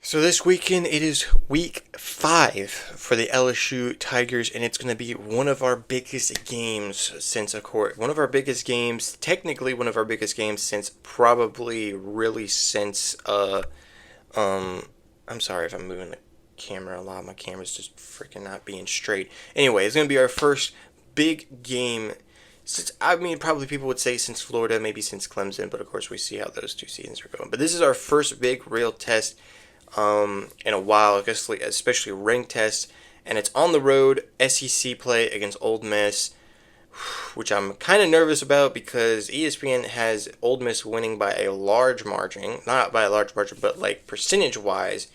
So this weekend it is week 5 for the LSU Tigers, and it's going to be one of our biggest games since one of our biggest games, technically one of our biggest games since probably really since I'm sorry if I'm moving the camera a lot. My camera's just freaking not being straight. Anyway, it's going to be our first big game since, probably people would say since Florida, maybe since Clemson, but of course we see how those two seasons are going. But this is our first big real test in a while, I guess, especially rank test, and it's on the road, SEC play against Ole Miss, which I'm kind of nervous about because ESPN has Ole Miss winning by a large margin, not by a large margin, but like percentage-wise,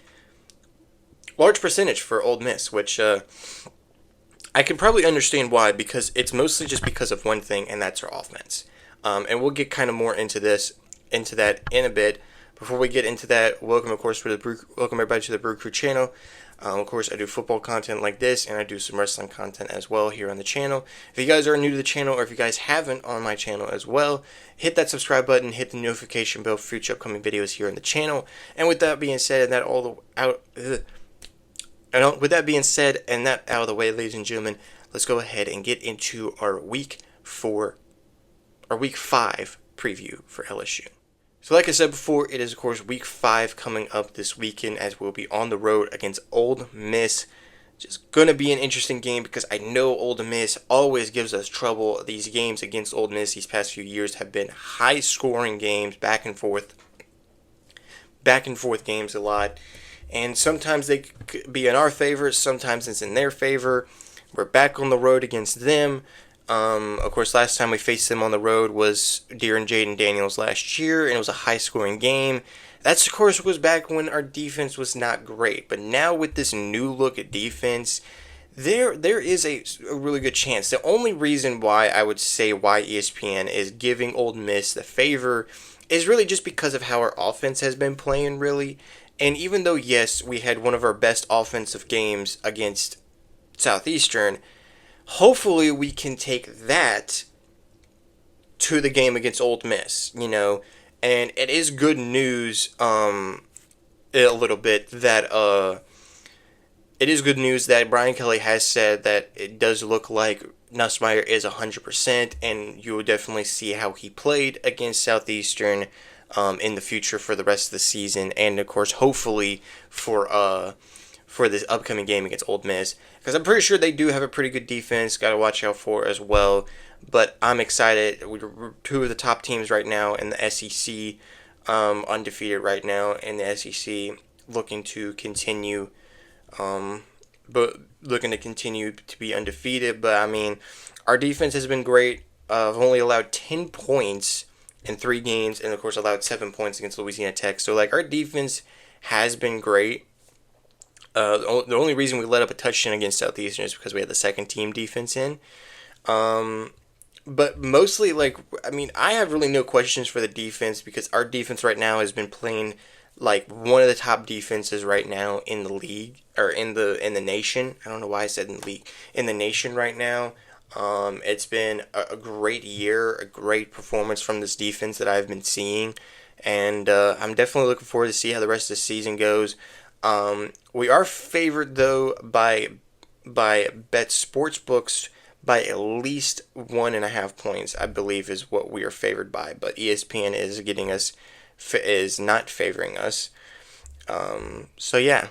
large percentage for Ole Miss, which I can probably understand why, because it's mostly just because of one thing, and that's our offense. And we'll get kind of more into that in a bit. Before we get into that, welcome everybody to the BrewCrew channel. Of course, I do football content like this, and I do some wrestling content as well here on the channel. If you guys are new to the channel, or if you guys haven't on my channel as well, hit that subscribe button, hit the notification bell for future upcoming videos here on the channel. And with that being said, and that out of the way, ladies and gentlemen, let's go ahead and get into our week 5 preview for LSU. So like I said before, it is of course week 5 coming up this weekend, as we'll be on the road against Ole Miss. Just going to be an interesting game because I know Ole Miss always gives us trouble. These games against Ole Miss these past few years have been high scoring games, back and forth games a lot. And sometimes they could be in our favor, sometimes it's in their favor. We're back on the road against them. Of course, last time we faced them on the road was during Jaden Daniels last year, and it was a high-scoring game. That, of course, was back when our defense was not great. But now with this new look at defense, there is a really good chance. The only reason why I would say why ESPN is giving Ole Miss the favor is really just because of how our offense has been playing, really. And even though, yes, we had one of our best offensive games against Southeastern, hopefully we can take that to the game against Ole Miss, and it is good news a little bit that it is good news that Brian Kelly has said that it does look like Nussmeier is 100%, and you will definitely see how he played against Southeastern in the future for the rest of the season, and of course hopefully for this upcoming game against Ole Miss, because I'm pretty sure they do have a pretty good defense, got to watch out for as well. But I'm excited. We're two of the top teams right now in the SEC, undefeated right now in the SEC, looking to continue to be undefeated. But our defense has been great. I've only allowed 10 points in 3 games, and of course allowed 7 points against Louisiana Tech. So our defense has been great. The only reason we let up a touchdown against Southeastern is because we had the second team defense in. But mostly, I have really no questions for the defense, because our defense right now has been playing like one of the top defenses right now in the league, or in the nation. I don't know why I said in the league. In the nation right now. It's been a great year, a great performance from this defense that I've been seeing. And I'm definitely looking forward to see how the rest of the season goes. We are favored, though, by Bet Sportsbooks by at least 1.5 points, I believe, is what we are favored by. But ESPN is not favoring us. So yeah,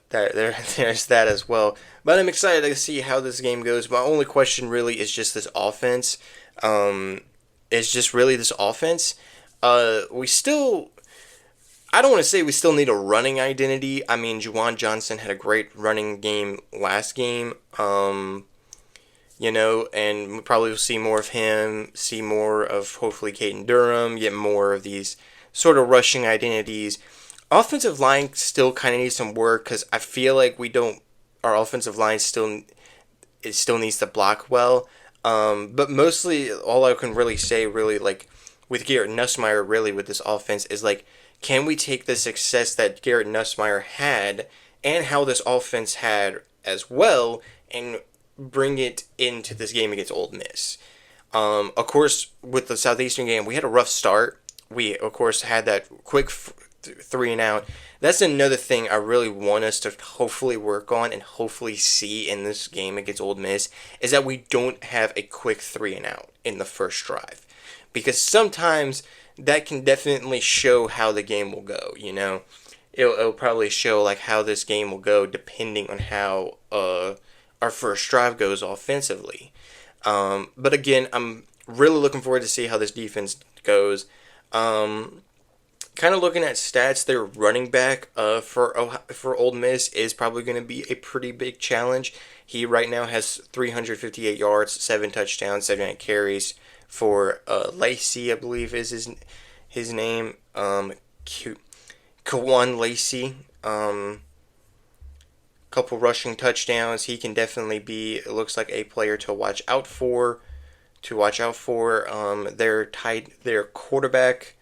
there's that as well. But I'm excited to see how this game goes. My only question really is just this offense. It's just really this offense. I don't want to say we still need a running identity. Juwan Johnson had a great running game last game, and we probably will see more of him, see more of hopefully Caden Durham, get more of these sort of rushing identities. Offensive line still kind of needs some work, because I feel like our offensive line still needs to block well. But mostly all I can really say, with Garrett Nussmeier, really with this offense, is can we take the success that Garrett Nussmeier had and how this offense had as well and bring it into this game against Ole Miss? Of course, with the Southeastern game, we had a rough start. We, of course, had that quick 3 and out. That's another thing I really want us to hopefully work on and hopefully see in this game against Ole Miss, is that we don't have a quick 3 and out in the first drive, because sometimes that can definitely show how the game will go. It'll probably show like how this game will go depending on how our first drive goes offensively. But again, I'm really looking forward to see how this defense goes. Kind of looking at stats, their running back for Ole Miss is probably going to be a pretty big challenge. He right now has 358 yards, 7 touchdowns, 79 carries for Lacey, I believe is his name. Kawan Lacey. Couple rushing touchdowns. He can definitely be, it looks like, a player to watch out for. Their quarterback,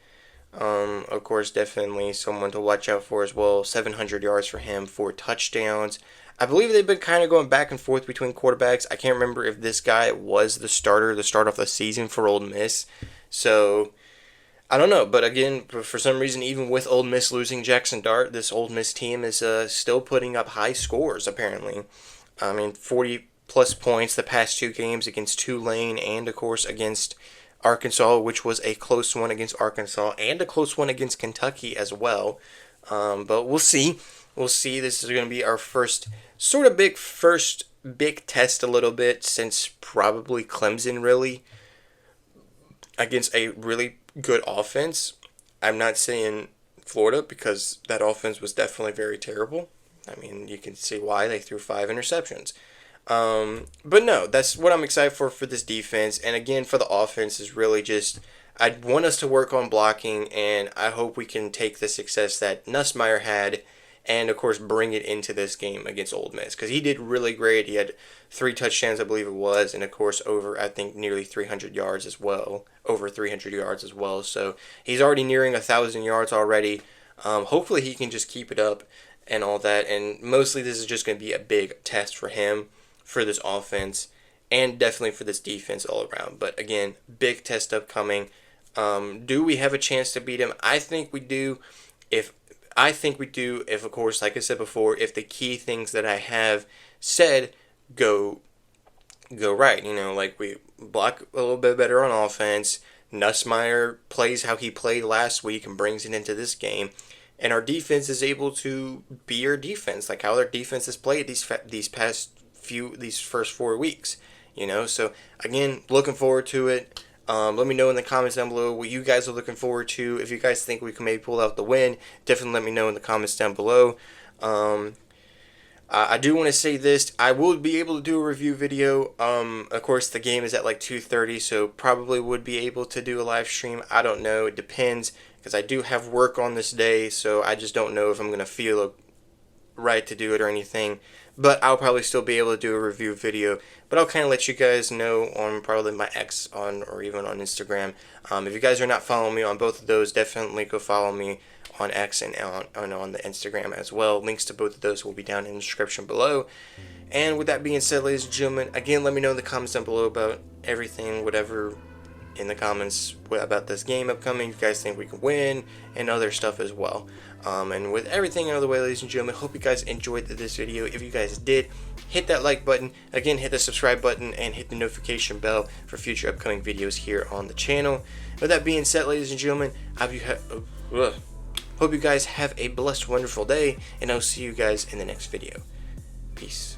of course, definitely someone to watch out for as well. 700 yards for him, 4 touchdowns. I believe they've been kind of going back and forth between quarterbacks. I can't remember if this guy was the starter to start off the season for Ole Miss. So, I don't know. But again, for some reason, even with Ole Miss losing Jackson Dart, this Ole Miss team is still putting up high scores, apparently. 40-plus points the past 2 games against Tulane and, of course, against Arkansas, which was a close one against Arkansas, and a close one against Kentucky as well. But we'll see. This is going to be our first big test a little bit since probably Clemson, really, against a really good offense. I'm not saying Florida, because that offense was definitely very terrible. I mean, you can see why they threw 5 interceptions. But no, that's what I'm excited for this defense. And again, for the offense is really just, I want us to work on blocking, and I hope we can take the success that Nussmeier had and, of course, bring it into this game against Ole Miss, because he did really great. He had 3 touchdowns, I believe it was, and, of course, I think, nearly 300 yards as well, over 300 yards as well. So he's already nearing 1,000 yards already. Hopefully he can just keep it up and all that, and mostly this is just going to be a big test for him, for this offense, and definitely for this defense all around. But again, big test upcoming. Do we have a chance to beat him? I think we do. If, of course, like I said before, if the key things that I have said go right. Like we block a little bit better on offense. Nussmeier plays how he played last week and brings it into this game. And our defense is able to be our defense, like how their defense has played these first 4 weeks. So again, looking forward to it. Let me know in the comments down below what you guys are looking forward to. If you guys think we can maybe pull out the win, definitely let me know in the comments down below. I do want to say this. I will be able to do a review video. Of course, the game is at like 2:30, so probably would be able to do a live stream. I don't know. It depends, because I do have work on this day, so I just don't know if I'm going to feel right to do it or anything. But I'll probably still be able to do a review video. But I'll kind of let you guys know on probably my X or even on Instagram. If you guys are not following me on both of those, definitely go follow me on X and on the Instagram as well. Links to both of those will be down in the description below. And with that being said, ladies and gentlemen, again, let me know in the comments down below about everything, whatever in the comments about this game upcoming. You guys think we can win, and other stuff as well. And with everything out of the way, ladies and gentlemen, hope you guys enjoyed this video. If you guys did, hit that like button. Again, hit the subscribe button and hit the notification bell for future upcoming videos here on the channel. With that being said, ladies and gentlemen, hope you guys have a blessed, wonderful day, and I'll see you guys in the next video. Peace.